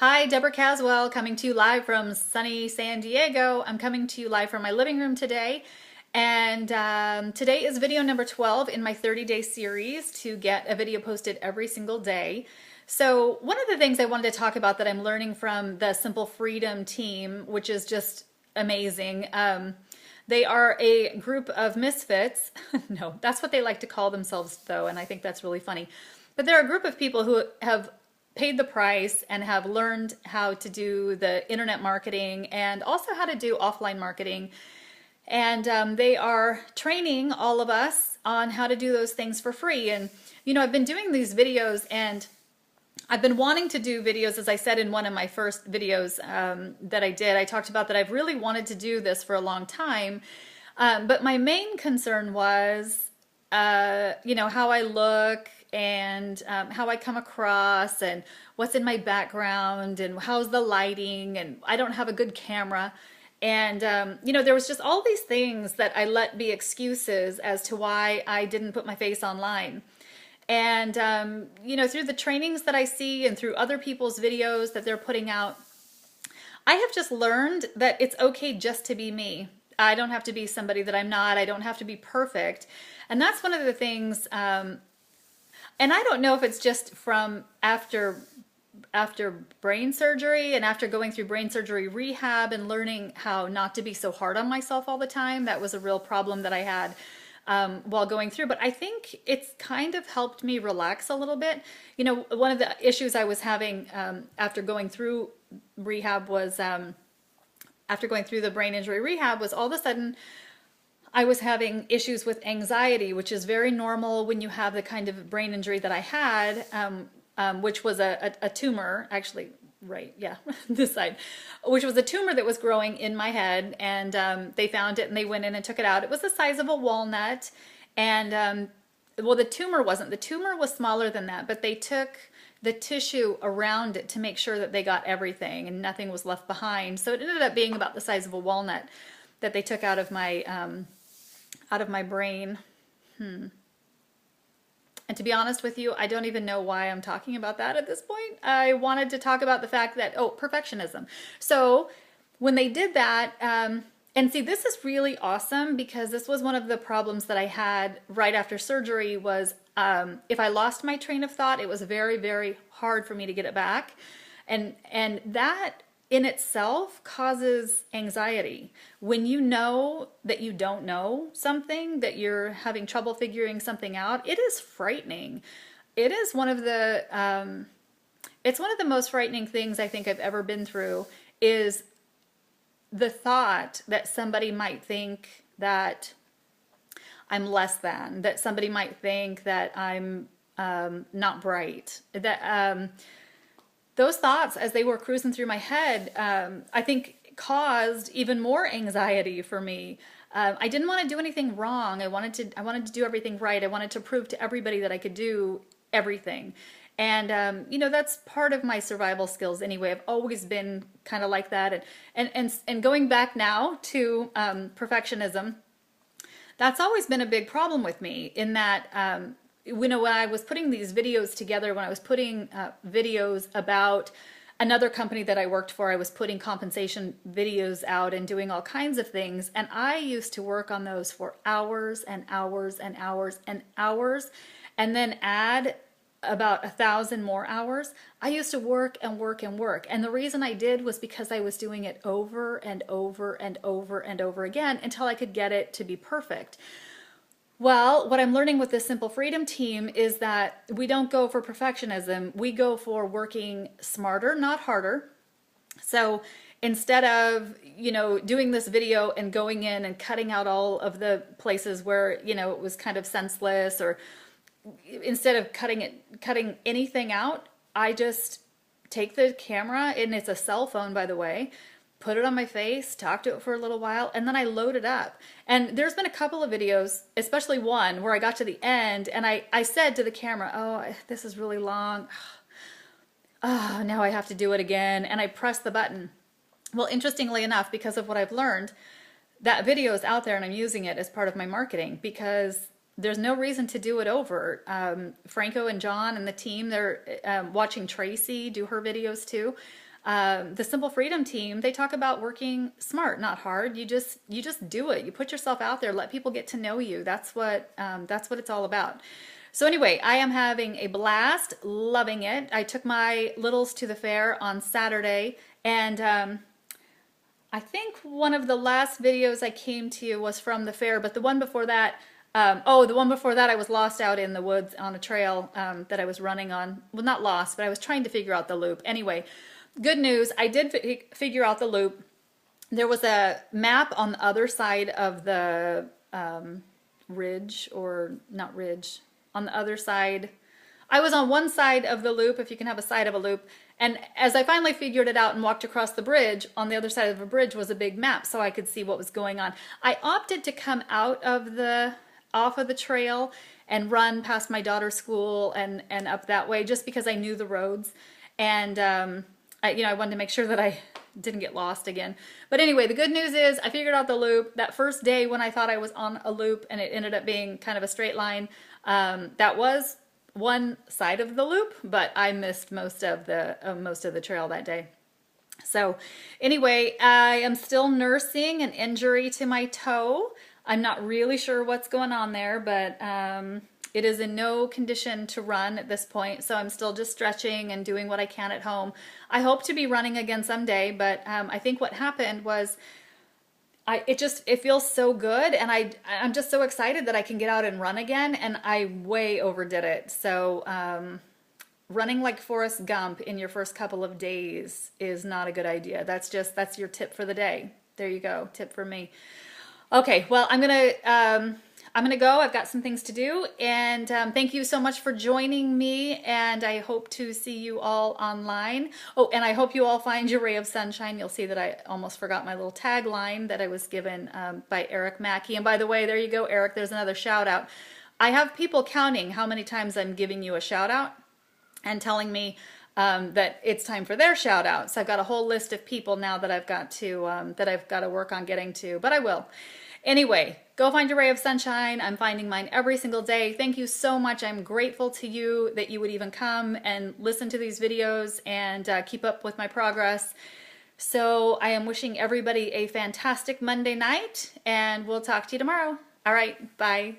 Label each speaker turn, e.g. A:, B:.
A: Hi, Deborah Caswell coming to you live from sunny San Diego. I'm coming to you live from my living room today. And today is video number 12 in my 30-day series to get a video posted every single day. So one of the things I wanted to talk about that I'm learning from the Simple Freedom team, which is just amazing. They are a group of misfits. No, that's what they like to call themselves though, and I think that's really funny. But they're a group of people who have paid the price and have learned how to do the internet marketing and also how to do offline marketing. And they are training all of us on how to do those things for free. And, you know, I've been doing these videos and I've been wanting to do videos, as I said in one of my first videos that I did. I talked about that I've really wanted to do this for a long time. But my main concern was, you know, how I look and how I come across and what's in my background and how's the lighting, and I don't have a good camera. And, you know, there was just all these things that I let be excuses as to why I didn't put my face online. And, you know, through the trainings that I see and through other people's videos that they're putting out, I have just learned that it's okay just to be me. I don't have to be somebody that I'm not. I don't have to be perfect. And that's one of the things, and I don't know if it's just from after brain surgery and after going through brain surgery rehab and learning how not to be so hard on myself all the time. That was a real problem that I had while going through, but I think it's kind of helped me relax a little bit. You know, one of the issues I was having after going through rehab was, after going through the brain injury rehab, was all of a sudden I was having issues with anxiety, which is very normal when you have the kind of brain injury that I had, which was a tumor, actually, right, yeah, this side, which was a tumor that was growing in my head, and they found it and they went in and took it out. It was the size of a walnut, and well, the tumor wasn't. The tumor was smaller than that, but they took the tissue around it to make sure that they got everything and nothing was left behind. So it ended up being about the size of a walnut that they took out of my brain. And to be honest with you, I don't even know why I'm talking about that at this point. I wanted to talk about the fact that, oh, perfectionism. So when they did that, and see, this is really awesome because this was one of the problems that I had right after surgery was if I lost my train of thought, it was very, very hard for me to get it back. And that in itself causes anxiety. When you know that you don't know something, that you're having trouble figuring something out, it is frightening. It is one of the, it's one of the most frightening things I think I've ever been through is the thought that somebody might think that I'm less than, that somebody might think that I'm not bright, that those thoughts as they were cruising through my head, I think caused even more anxiety for me. I didn't want to do anything wrong. I wanted to do everything right. I wanted to prove to everybody that I could do everything. And you know, that's part of my survival skills anyway. I've always been kind of like that. And going back now to perfectionism, that's always been a big problem with me in that you know, when I was putting these videos together, when I was putting videos about another company that I worked for, I was putting compensation videos out and doing all kinds of things. And I used to work on those for hours and hours and hours and hours, and then add about 1,000 more hours. I used to work and work and work. And the reason I did was because I was doing it over and over and over and over again until I could get it to be perfect. Well, what I'm learning with the Simple Freedom team is that we don't go for perfectionism. We go for working smarter, not harder. So instead of, you know, doing this video and going in and cutting out all of the places where, you know, it was kind of senseless, or instead of cutting anything out, I just take the camera, and it's a cell phone, by the way, put it on my face, talk to it for a little while, and then I load it up. And there's been a couple of videos, especially one where I got to the end and I said to the camera, oh, this is really long. Oh, now I have to do it again. And I pressed the button. Well, interestingly enough, because of what I've learned, that video is out there and I'm using it as part of my marketing because there's no reason to do it over. Franco and John and the team, they're watching Tracy do her videos too. The Simple Freedom team, they talk about working smart, not hard. You just do it. You put yourself out there, let people get to know you. That's what it's all about. So anyway, I am having a blast, loving it. I took my littles to the fair on Saturday, and I think one of the last videos I came to was from the fair, but the one before that, the one before that I was lost out in the woods on a trail that I was running on. Well, not lost, but I was trying to figure out the loop. Anyway, good news, I did figure out the loop. There was a map on the other side of the ridge, or not ridge, on the other side. I was on one side of the loop, if you can have a side of a loop, and as I finally figured it out and walked across the bridge, on the other side of the bridge was a big map so I could see what was going on. I opted to come off of the trail and run past my daughter's school and up that way just because I knew the roads, and I wanted to make sure that I didn't get lost again. But anyway, the good news is I figured out the loop. That first day when I thought I was on a loop and it ended up being kind of a straight line, that was one side of the loop, but I missed most of the trail that day. So anyway, I am still nursing an injury to my toe. I'm not really sure what's going on there, but it is in no condition to run at this point, so I'm still just stretching and doing what I can at home. I hope to be running again someday, but I think what happened was it feels so good, and I'm just so excited that I can get out and run again, and I way overdid it. So running like Forrest Gump in your first couple of days is not a good idea. That's your tip for the day. There you go, tip for me. Okay, well, I'm gonna go. I've got some things to do, and thank you so much for joining me, and I hope to see you all online. Oh, and I hope you all find your ray of sunshine. You'll see that I almost forgot my little tagline that I was given by Eric Mackey. And by the way, there you go, Eric, there's another shout out. I have people counting how many times I'm giving you a shout out and telling me that it's time for their shout out. So I've got a whole list of people now that I've got to work on getting to, but I will. Anyway, go find your ray of sunshine. I'm finding mine every single day. Thank you so much. I'm grateful to you that you would even come and listen to these videos and keep up with my progress. So I am wishing everybody a fantastic Monday night, and we'll talk to you tomorrow. All right, bye.